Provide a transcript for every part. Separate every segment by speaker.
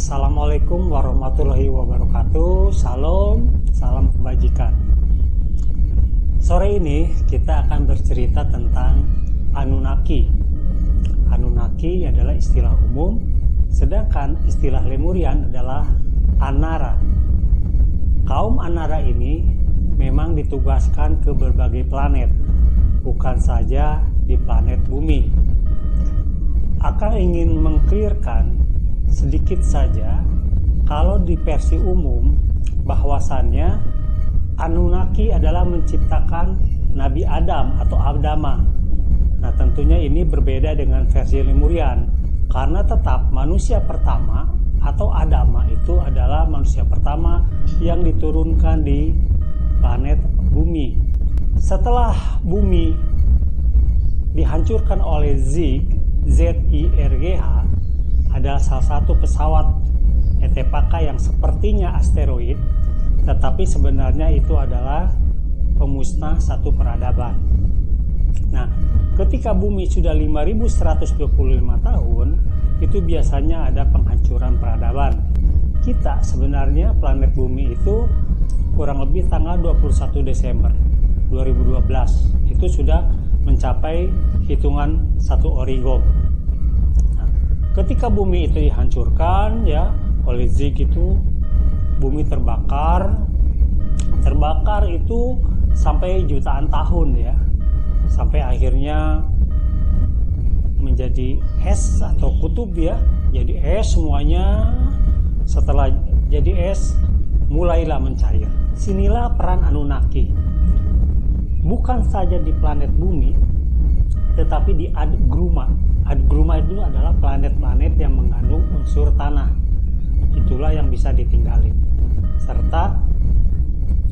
Speaker 1: Assalamualaikum warahmatullahi wabarakatuh. Salam kebajikan. Sore ini kita akan bercerita tentang Anunnaki. Anunnaki adalah istilah umum, sedangkan istilah Lemurian adalah Anara. Kaum Anara ini memang ditugaskan ke berbagai planet, bukan saja di planet bumi. Akang ingin mengklirkan sedikit saja kalau di versi umum bahwasannya Anunnaki adalah menciptakan Nabi Adam atau Adama. Nah, tentunya ini berbeda dengan versi Lemurian karena tetap manusia pertama atau Adama itu adalah manusia pertama yang diturunkan di planet bumi. Setelah bumi dihancurkan oleh ZIRGH adalah salah satu pesawat ETPK yang sepertinya asteroid, tetapi sebenarnya itu adalah pemusnah satu peradaban. Nah, ketika bumi sudah 5125 tahun, itu biasanya ada penghancuran peradaban. Kita sebenarnya planet bumi itu kurang lebih tanggal 21 Desember 2012 itu sudah mencapai hitungan satu origom. Ketika bumi itu dihancurkan ya oleh Zig, itu bumi terbakar itu sampai jutaan tahun ya, sampai akhirnya menjadi es atau kutub ya, jadi es semuanya. Setelah jadi es mulailah mencair. Sinilah peran Anunnaki, bukan saja di planet bumi tetapi di Adgruma. Adgruma itu adalah planet-planet yang mengandung unsur tanah. Itulah yang bisa ditinggalin. Serta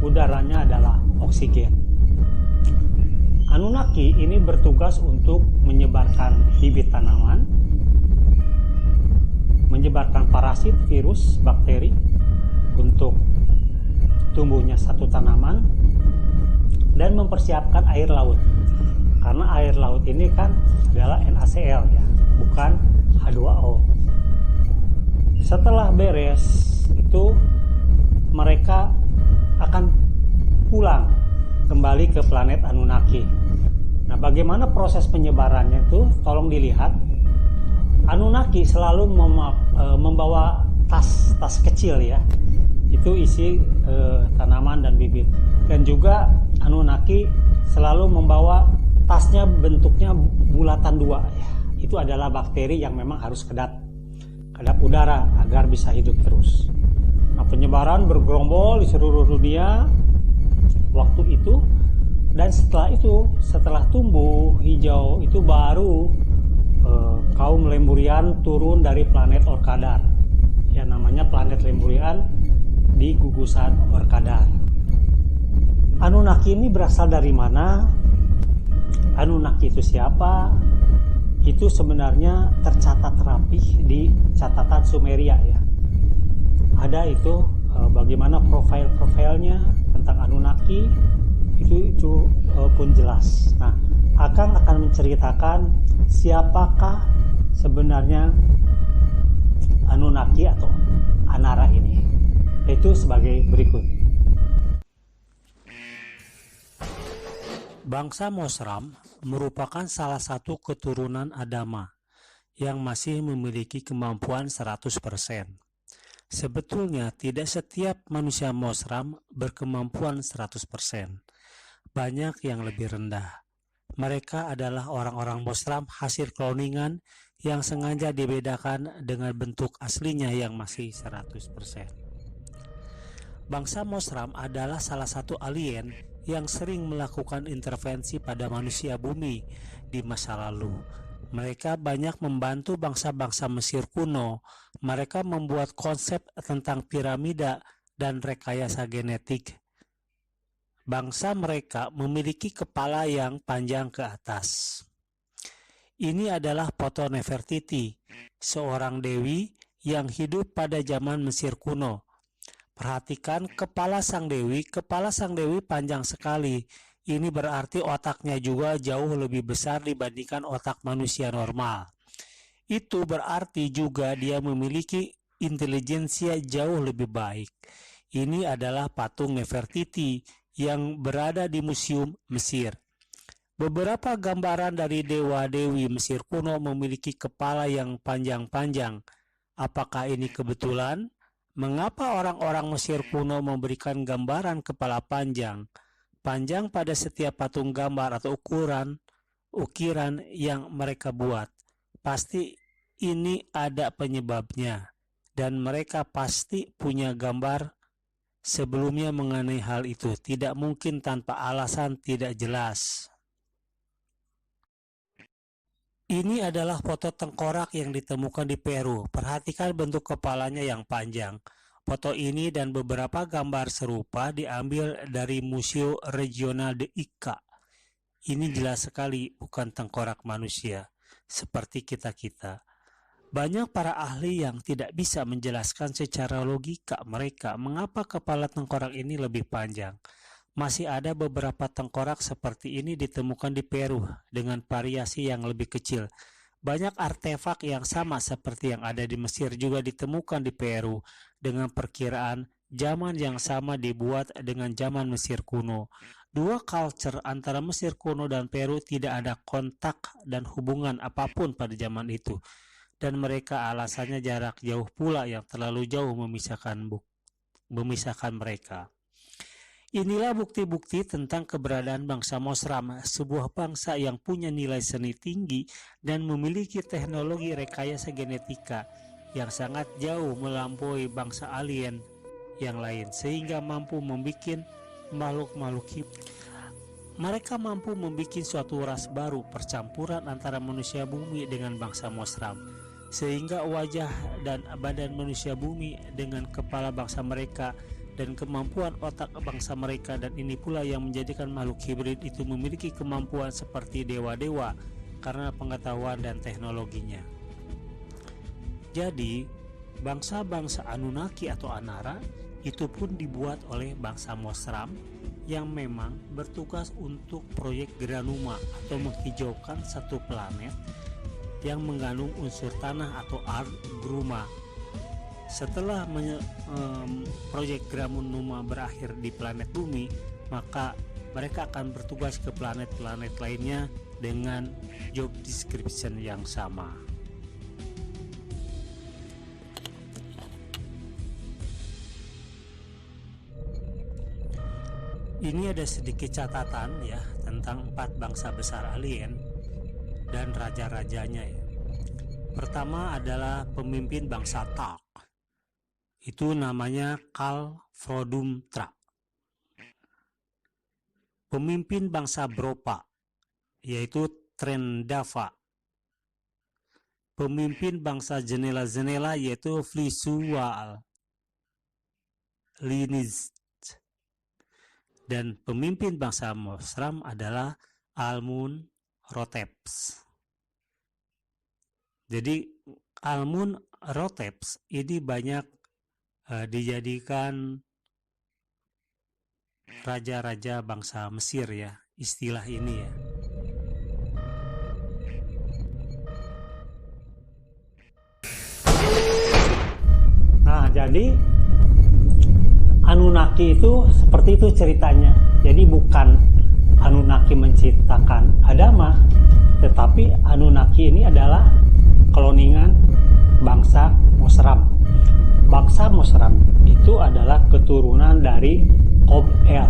Speaker 1: udaranya adalah oksigen. Anunnaki ini bertugas untuk menyebarkan bibit tanaman, menyebarkan parasit, virus, bakteri untuk tumbuhnya satu tanaman, dan mempersiapkan air laut. Karena air laut ini kan adalah NaCl ya, bukan H2O. Setelah beres itu mereka akan pulang kembali ke planet Anunnaki. Nah, bagaimana proses penyebarannya itu? Tolong dilihat. Anunnaki selalu membawa tas kecil ya. Itu isi tanaman dan bibit. Dan juga Anunnaki selalu membawa tasnya bentuknya bulatan dua ya. Itu adalah bakteri yang memang harus kedap udara agar bisa hidup terus. Nah, penyebaran bergerombol di seluruh dunia waktu itu, dan setelah tumbuh hijau itu baru kaum Lemurian turun dari planet Orkadar. Ya, namanya planet Lemurian di gugusan Orkadar. Anunnaki ini berasal dari mana? Anunnaki itu siapa? Itu sebenarnya tercatat rapih di catatan Sumeria ya. Ada itu bagaimana profilnya tentang Anunnaki itu pun jelas. Nah, akan menceritakan siapakah sebenarnya Anunnaki atau Anara ini. Itu sebagai berikut. Bangsa Mosram merupakan salah satu keturunan Adama yang masih memiliki kemampuan 100%. Sebetulnya tidak setiap manusia Mosram berkemampuan 100%. Banyak yang lebih rendah. Mereka adalah orang-orang Mosram hasil kloningan yang sengaja dibedakan dengan bentuk aslinya yang masih 100%. Bangsa Mosram adalah salah satu alien yang sering melakukan intervensi pada manusia bumi di masa lalu. Mereka banyak membantu bangsa-bangsa Mesir kuno. Mereka membuat konsep tentang piramida dan rekayasa genetik. Bangsa mereka memiliki kepala yang panjang ke atas. Ini adalah foto Nefertiti, seorang dewi yang hidup pada zaman Mesir kuno. Perhatikan kepala sang dewi panjang sekali. Ini berarti otaknya juga jauh lebih besar dibandingkan otak manusia normal. Itu berarti juga dia memiliki intelijensia jauh lebih baik. Ini adalah patung Nefertiti yang berada di Museum Mesir. Beberapa gambaran dari dewa-dewi Mesir kuno memiliki kepala yang panjang-panjang. Apakah ini kebetulan? Mengapa orang-orang Mesir kuno memberikan gambaran kepala panjang? Panjang pada setiap patung gambar atau ukiran yang mereka buat. Pasti ini ada penyebabnya, dan mereka pasti punya gambar sebelumnya mengenai hal itu. Tidak mungkin tanpa alasan tidak jelas. Ini adalah foto tengkorak yang ditemukan di Peru. Perhatikan bentuk kepalanya yang panjang. Foto ini dan beberapa gambar serupa diambil dari Museo Regional de Ica. Ini jelas sekali bukan tengkorak manusia, seperti kita-kita. Banyak para ahli yang tidak bisa menjelaskan secara logika mereka mengapa kepala tengkorak ini lebih panjang. Masih ada beberapa tengkorak seperti ini ditemukan di Peru dengan variasi yang lebih kecil. Banyak artefak yang sama seperti yang ada di Mesir juga ditemukan di Peru dengan perkiraan zaman yang sama dibuat dengan zaman Mesir kuno. Dua culture antara Mesir kuno dan Peru tidak ada kontak dan hubungan apapun pada zaman itu. Dan mereka alasannya jarak jauh pula yang terlalu jauh memisahkan mereka. Inilah bukti-bukti tentang keberadaan bangsa Mosram, sebuah bangsa yang punya nilai seni tinggi dan memiliki teknologi rekayasa genetika yang sangat jauh melampaui bangsa alien yang lain, sehingga mampu membuat makhluk-makhluk hidup. Mereka mampu membuat suatu ras baru, percampuran antara manusia bumi dengan bangsa Mosram, sehingga wajah dan badan manusia bumi dengan kepala bangsa mereka dan kemampuan otak bangsa mereka, dan ini pula yang menjadikan makhluk hibrid itu memiliki kemampuan seperti dewa-dewa karena pengetahuan dan teknologinya. Jadi, bangsa-bangsa Anunnaki atau Anara itu pun dibuat oleh bangsa Mosram yang memang bertugas untuk proyek Granuma atau menghijaukan satu planet yang mengandung unsur tanah atau Gruma. Setelah proyek Granuma berakhir di planet bumi, maka mereka akan bertugas ke planet-planet lainnya dengan job description yang sama. Ini ada sedikit catatan ya tentang 4 bangsa besar alien dan raja-rajanya ya. Pertama adalah pemimpin bangsa Tak. Itu namanya Kal Frodum Tra. Pemimpin bangsa Bropa yaitu Trendava. Pemimpin bangsa Jenela-Jenela yaitu Vlisual Liniz. Dan pemimpin bangsa Mosram adalah Almun Roteps. Jadi Almun Roteps ini banyak dijadikan raja-raja bangsa Mesir ya, istilah ini ya. Nah, jadi Anunnaki itu seperti itu ceritanya. Jadi bukan Anunnaki menciptakan Adama, tetapi Anunnaki ini adalah kloningan bangsa Mosram. Bangsa Mosram itu adalah keturunan dari Qob-El.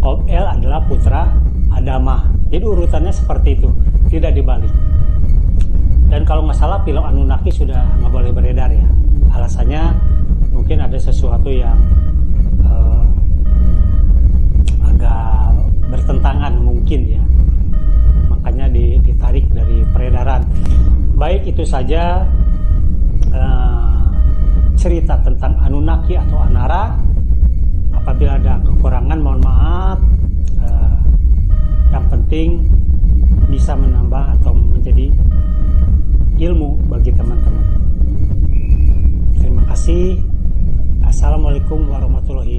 Speaker 1: Qob-El adalah putra Adama. Jadi urutannya seperti itu, tidak dibalik. Dan kalau nggak salah film Anunnaki sudah nggak boleh beredar ya. Alasannya mungkin ada sesuatu yang agak bertentangan mungkin ya. Makanya ditarik dari peredaran. Baik, itu saja cerita tentang Anunnaki atau Anara. Apabila ada kekurangan mohon maaf. Yang penting bisa menambah atau menjadi ilmu bagi teman-teman. Terima kasih. Assalamualaikum warahmatullahi